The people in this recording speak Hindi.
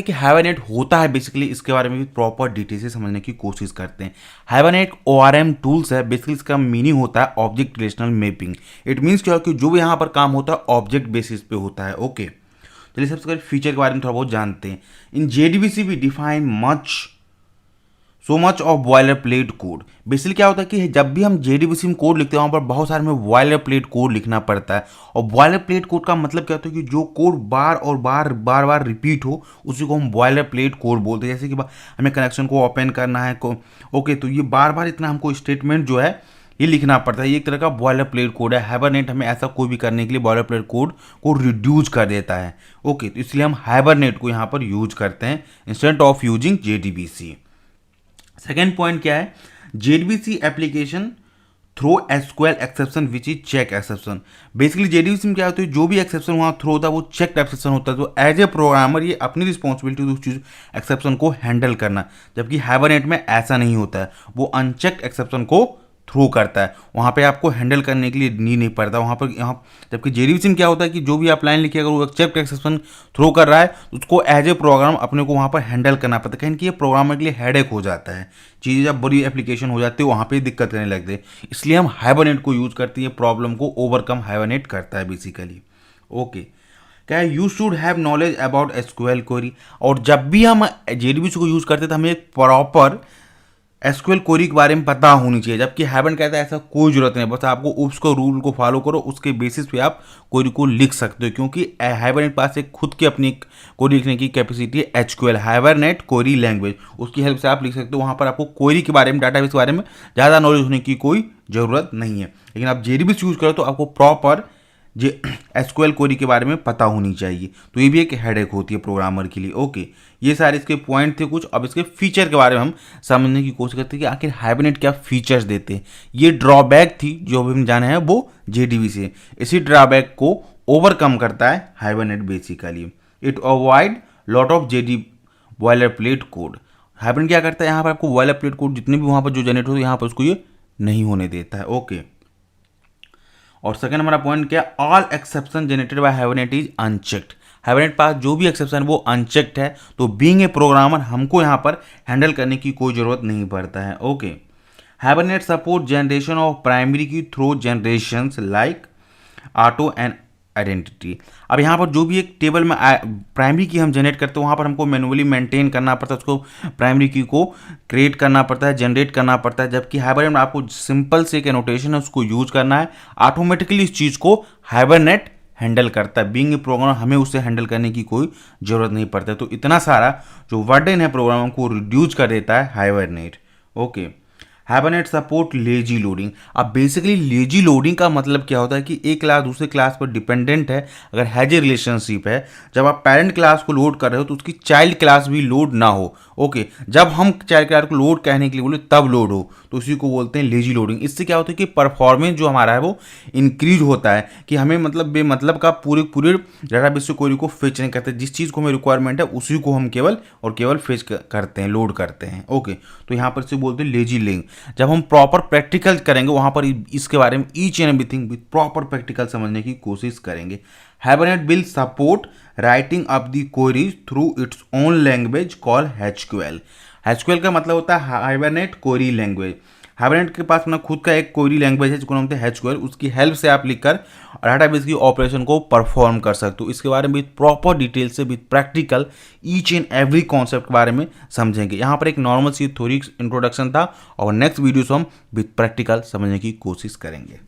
कि हाइबरनेट होता है बेसिकली, इसके बारे में भी प्रॉपर डिटेल से समझने की कोशिश करते हैं। हाइबरनेट ORM टूल्स है, बेसिकली इसका मीनिंग होता है object relational mapping. It means क्या है कि जो भी यहाँ पर काम होता है ऑब्जेक्ट बेसिस पे होता है। ओके, चलिए सबसे पहले फीचर के बारे में थोड़ा बहुत जानते हैं। In JDBC we define so much of boilerplate code. Basically क्या होता है कि जब भी हम JDBC में कोड लिखते हैं वहाँ पर बहुत सारे में बॉयलर प्लेट कोड लिखना पड़ता है। और बॉयलर प्लेट कोड का मतलब क्या होता है कि जो कोड बार रिपीट हो उसी को हम बॉयलर प्लेट कोड बोलते हैं। जैसे कि हमें कनेक्शन को ओपन करना है ओके, तो ये बार इतना हमको स्टेटमेंट जो है ये लिखना पड़ता है। ये एक तरह का बॉयलर प्लेट कोड है। हाइबरनेट हमें ऐसा कोई भी करने के लिए बॉयलर प्लेट कोड को रिड्यूस कर देता है। ओके, तो इसलिए हम हाइबरनेट को यहाँ पर यूज करते हैं instead of using JDBC। Second point क्या है, JDBC application throw SQL exception which is check exception. Basically JDBC में क्या होता है, जो भी एक्सेप्शन वहाँ थ्रो होता है वो चेक एक्सेप्शन होता है। तो एज ए प्रोग्रामर ये अपनी रिस्पॉन्सिबिलिटी उस चीज एक्सेप्शन को हैंडल करना, जबकि हाइबरनेट में ऐसा नहीं होता है। वो अनचेक्ड एक्सेप्शन को थ्रो करता है, वहाँ पे आपको हैंडल करने के लिए नीड नहीं पड़ता वहाँ पर। यहाँ जबकि JDBC में क्या होता है कि जो भी आप लाइन लिखिए अगर वो चेक एक्सेप्शन थ्रो कर रहा है तो उसको एज ए प्रोग्राम अपने को वहाँ पर हैंडल करना पड़ता है। कहीं कि ये प्रोग्रामर के लिए हेडेक हो जाता है, चीज़ें जब बड़ी एप्लीकेशन हो जाती है वहाँ पे दिक्कत करने लगते हैं। इसलिए हम हाइबरनेट को यूज़ करते हैं, प्रॉब्लम को ओवरकम हाइबरनेट करता है बेसिकली। ओके, क्या है, you should have knowledge about SQL query. और जब भी हम JDBC को यूज़ करते हैं तो हमें एक प्रॉपर SQL क्वेरी के बारे में पता होनी चाहिए, जबकि हाइबरनेट कहता है ऐसा कोई जरूरत नहीं, बस आपको उसको रूल को फॉलो करो, उसके बेसिस पे आप क्वेरी को लिख सकते हो। क्योंकि हाइबरनेट पास एक खुद की अपनी क्वेरी लिखने की कैपेसिटी है, HQL हाइबरनेट क्वेरी लैंग्वेज, उसकी हेल्प से आप लिख सकते हो। वहाँ पर आपको क्वेरी के बारे में, डाटाबेस के बारे में ज़्यादा नॉलेज होने की कोई ज़रूरत नहीं है। लेकिन आप JDBC यूज़ करो तो आपको प्रॉपर SQL क्वेरी के बारे में पता होनी चाहिए। तो ये भी एक हेडेक होती है प्रोग्रामर के लिए। ओके, ये सारे इसके पॉइंट थे कुछ। अब इसके फीचर के बारे में हम समझने की कोशिश करते हैं कि आखिर हाइबरनेट क्या फीचर्स देते हैं। ये ड्रॉबैक थी जो भी हम जाने हैं वो JDBC है। इसी ड्रॉबैक को ओवरकम करता है hibernate basically. It avoid lot of boilerplate code. Hibernate क्या करता है, यहाँ पर आपको बॉयलर प्लेट कोड जितने भी वहाँ पर जो जनरेट होते हैं यहाँ पर उसको ये नहीं होने देता है। ओके, और सेकंड हमारा पॉइंट क्या, all exception generated by Hibernate is unchecked. Hibernate पास जो भी एक्सेप्शन वो अनचेक्ड है, तो बीइंग ए प्रोग्रामर हमको यहाँ पर हैंडल करने की कोई जरूरत नहीं पड़ता है। Okay, Hibernate support generation of primary key through generations like auto and identity. अब यहाँ पर जो भी एक टेबल में प्राइमरी की हम जनरेट करते हैं वहाँ पर हमको मैनुअली मेंटेन करना पड़ता है, उसको प्राइमरी की को क्रिएट करना पड़ता है, जनरेट करना पड़ता है। जबकि हाइबरनेट में आपको सिंपल से एक एनोटेशन है उसको यूज करना है, ऑटोमेटिकली इस चीज़ को हाइबरनेट हैंडल करता है। बीइंग ए प्रोग्राम हमें उसे हैंडल करने की कोई ज़रूरत नहीं पड़ता है। तो इतना सारा जो वर्डन है प्रोग्राम को रिड्यूस कर देता है hibernate. Okay, Hibernate support lazy loading. अब बेसिकली लेजी लोडिंग का मतलब क्या होता है कि एक क्लास दूसरे क्लास पर डिपेंडेंट है, अगर हैज ए रिलेशनशिप है, जब आप पेरेंट क्लास को लोड कर रहे हो तो उसकी चाइल्ड क्लास भी लोड ना हो। ओके, जब हम चाइल्ड क्लास को लोड कहने के लिए बोले तब लोड हो, तो उसी को बोलते हैं लेजी लोडिंग। इससे क्या होता है कि परफॉर्मेंस जो हमारा है वो इंक्रीज होता है, कि हमें मतलब बेमतलब का पूरे डेटाबेस से क्वेरी को फेच नहीं करते। जिस चीज़ को हमें रिक्वायरमेंट है उसी को हम केवल और केवल फेच करते हैं, लोड करते हैं। ओके, तो यहाँ पर से बोलते हैं लेजी लिंक। जब हम प्रॉपर प्रैक्टिकल करेंगे वहाँ पर इसके बारे में each and everything with proper practical समझने की कोशिश करेंगे। Hibernate will support writing up the queries through its own language call HQL। HQL का मतलब होता है हाइबरनेट क्वेरी लैंग्वेज। हाइबरनेट के पास अपना खुद का एक क्वेरी लैंग्वेज है जिसको नाम होता है HQL। उसकी हेल्प से आप लिखकर डाटाबेस की ऑपरेशन को परफॉर्म कर सकते हो। इसके बारे में प्रॉपर डिटेल से with practical each and every concept के बारे में समझेंगे। यहाँ पर एक नॉर्मल सी थ्योरी इंट्रोडक्शन था और नेक्स्ट वीडियो से हम विद प्रैक्टिकल समझने की कोशिश करेंगे।